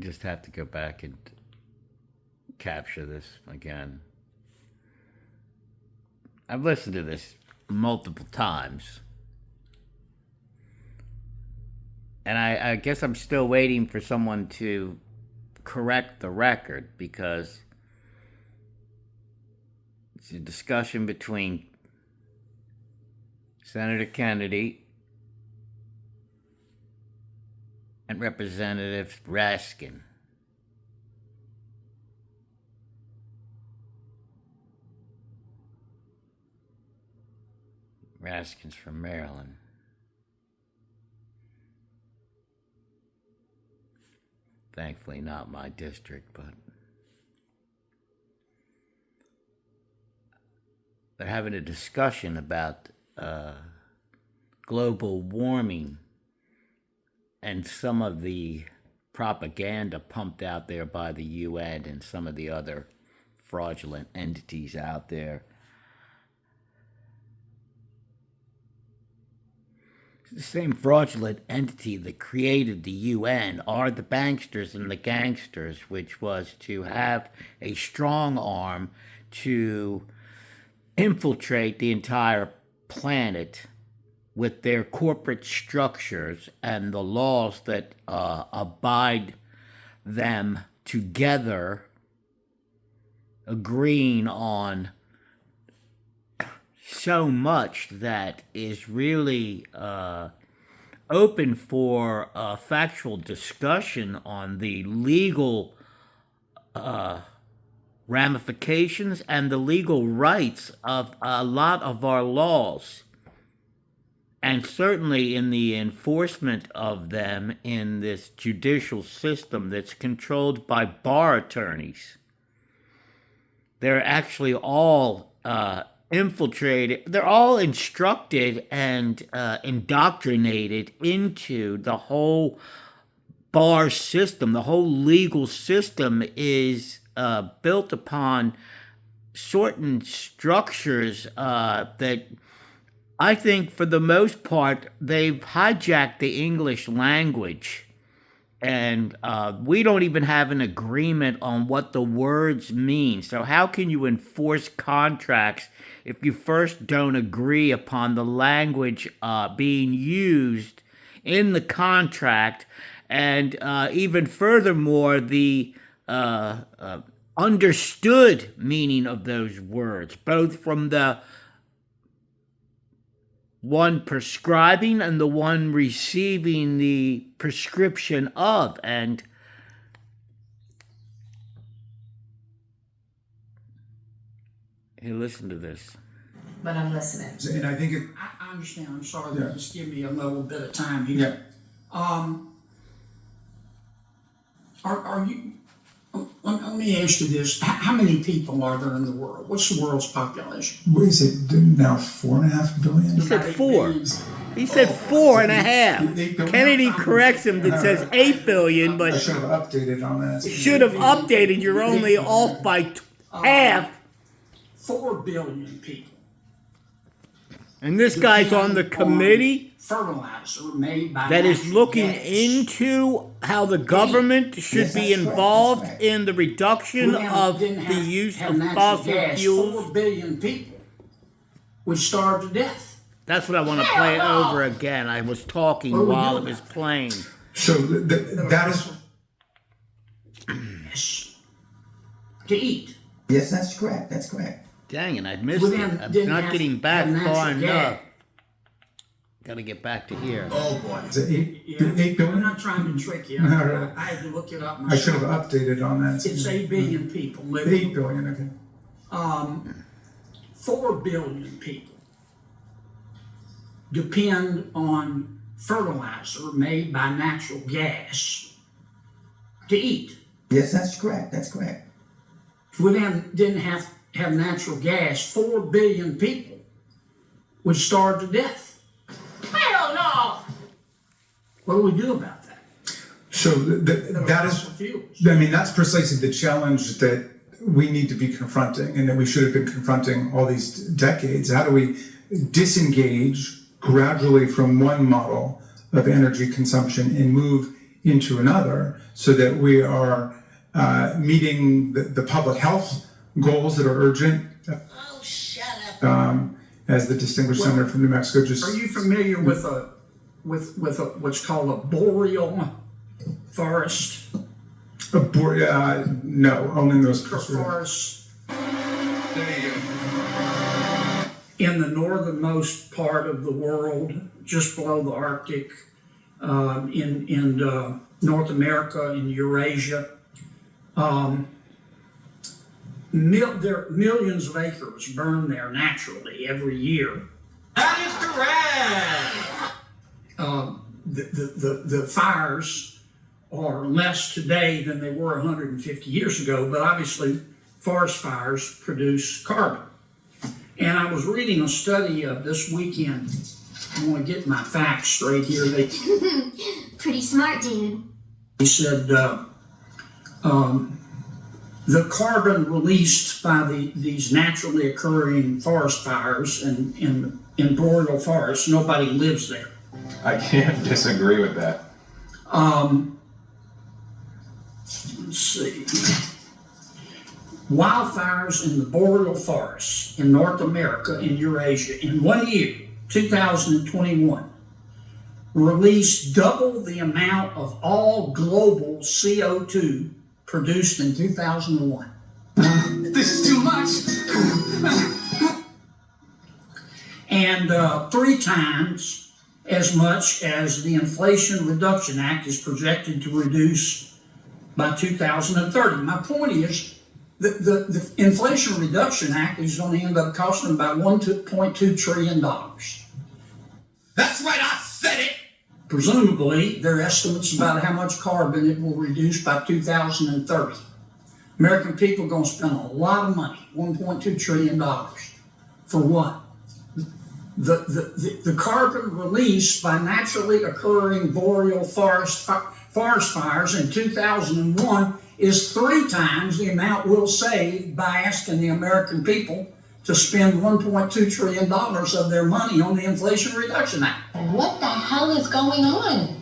just have to go back and capture this again. I've listened to this multiple times. And I guess I'm still waiting for someone to correct the record, because it's a discussion between Senator Kennedy and Representative Raskin. Raskin's from Maryland. Thankfully not my district, but they're having a discussion about global warming and some of the propaganda pumped out there by the UN and some of the other fraudulent entities out there. The same fraudulent entity that created the UN are the banksters and the gangsters, which was to have a strong arm to infiltrate the entire planet with their corporate structures and the laws that abide them together, agreeing on so much that is really open for factual discussion on the legal ramifications and the legal rights of a lot of our laws, and certainly in the enforcement of them in this judicial system that's controlled by bar attorneys. They're actually all infiltrated, they're all instructed and indoctrinated into the whole bar system. The whole legal system is built upon certain structures that I think for the most part they've hijacked the English language. And we don't even have an agreement on what the words mean. So how can you enforce contracts if you first don't agree upon the language being used in the contract? And even furthermore, the understood meaning of those words, both from the one prescribing and the one receiving the prescription of. And hey, listen to this. But I'm listening. And I think I understand. I'm sorry. Yeah. Just give me a little bit of time here. Are you? Let me ask you this: how many people are there in the world? What's the world's population? what is it now, 4.5 billion? He said 4. He said 4.5. 8 billion? Kennedy corrects him that says 8 billion, I but should have updated on that. should have updated. You're only off by half. 4 billion people. And this guy's on the committee Fertilizer made by that is natural looking gas. into how the government should Yes, be that's correct, involved that's correct. in the reduction of the use of fossil fuels. 4 billion people would starve to death. That's what I want to play over again. I was talking What are we while it doing was about that? playing. So that is, Yes. To eat. Yes, that's correct. That's correct. Dang it, I missed Well, it. then- I'm then not have- getting back have natural far gas. enough. Gotta get back to here. Oh boy. is it 8 I'm billion? not trying to trick you. No, no. I had to look it up I should have myself. updated on that. It's 8 billion people 8 living. billion, okay. 4 billion people depend on fertilizer made by natural gas to eat. Yes, that's correct. That's correct. If we didn't have natural gas, 4 billion people would starve to death. Hell no! What do we do about that? So that is, Fossil fuels. I mean, that's precisely the challenge that we need to be confronting and that we should have been confronting all these decades. How do we disengage gradually from one model of energy consumption and move into another, so that we are meeting the public health goals that are urgent. Oh, shut up. As the distinguished senator from New Mexico just. Are you familiar with what's called a boreal forest? No, only in those Forests. In the northernmost part of the world, just below the Arctic, in North America, in Eurasia. There are millions of acres burn there naturally every year. That is correct. The fires are less today than they were 150 years ago, but obviously forest fires produce carbon. And I was reading a study this weekend. I want to get my facts straight here. Pretty smart, dude. They said the carbon released by these naturally occurring forest fires in boreal forests, nobody lives there. I can't disagree with that. Let's see. Wildfires in the boreal forests in North America and Eurasia in 1 year, 2021, released double the amount of all global CO2 produced in 2001. This is too much. And 3 times as much as the Inflation Reduction Act is projected to reduce by 2030. My point is, the Inflation Reduction Act is going to end up costing about $1.2 trillion. That's right, I said it. Presumably, there are estimates about how much carbon it will reduce by 2030. American people are going to spend a lot of money, $1.2 trillion. For what? The carbon released by naturally occurring boreal forest fires in 2001 is 3 times the amount we'll save by asking the American people to spend $1.2 trillion of their money on the Inflation Reduction Act. What the hell is going on?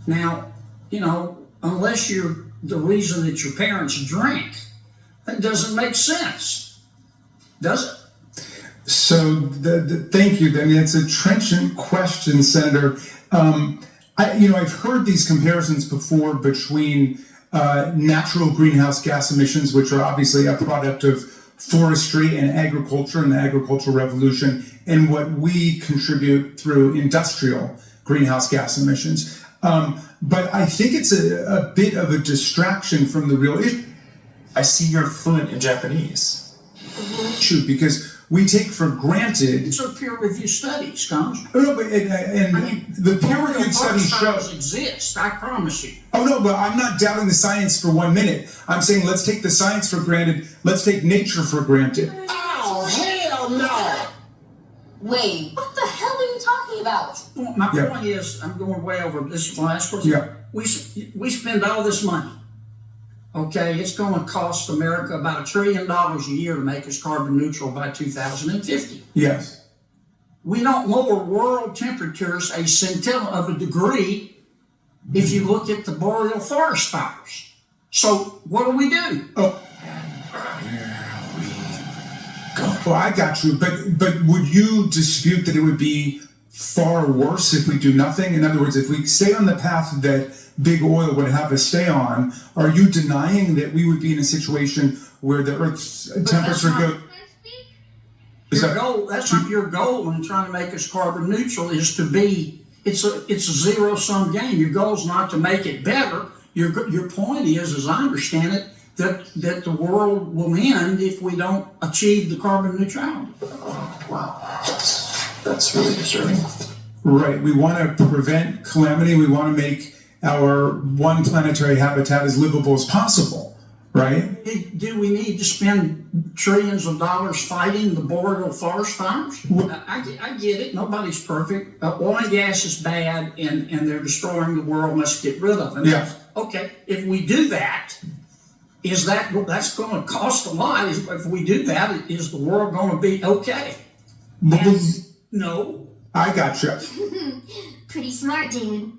Now, unless you're the reason that your parents drank, that doesn't make sense, does it? So, thank you. I mean, it's a trenchant question, Senator. I've heard these comparisons before between natural greenhouse gas emissions, which are obviously a product of forestry and agriculture and the agricultural revolution, and what we contribute through industrial greenhouse gas emissions. But I think it's a bit of a distraction from the real issue. I see you're fluent in Japanese. Because we take for granted. These are peer-reviewed studies, Congressman. Oh, no, but the peer-reviewed studies show exist. I promise you. Oh no, but I'm not doubting the science for 1 minute. I'm saying let's take the science for granted. Let's take nature for granted. Oh, hell no! Wait, what the hell are you talking about? My point is, I'm going way over. This is my last question. Yeah. We spend all this money. Okay, it's going to cost America about $1 trillion a year to make us carbon neutral by 2050. Yes. We don't lower world temperatures a scintilla of a degree if you look at the boreal forest fires. So what do we do? Oh, I got you. But would you dispute that it would be far worse if we do nothing? In other words, if we stay on the path that big oil would have us stay on, are you denying that we would be in a situation where the Earth's temperature goes? That's not your goal in trying to make us carbon neutral. Is to be. It's a zero-sum game. Your goal is not to make it better. Your point is, as I understand it, that the world will end if we don't achieve the carbon neutrality. Wow, that's really disturbing. Right. We want to prevent calamity. We want to make our one planetary habitat as livable as possible, right? Do we need to spend trillions of dollars fighting the boreal forest fires? I get it. Nobody's perfect. Oil and gas is bad, and they're destroying the world. Let's get rid of them. Yeah. Okay. If we do that, that's going to cost a lot? If we do that, is the world going to be okay? Yes. No. I got you. Pretty smart, dude.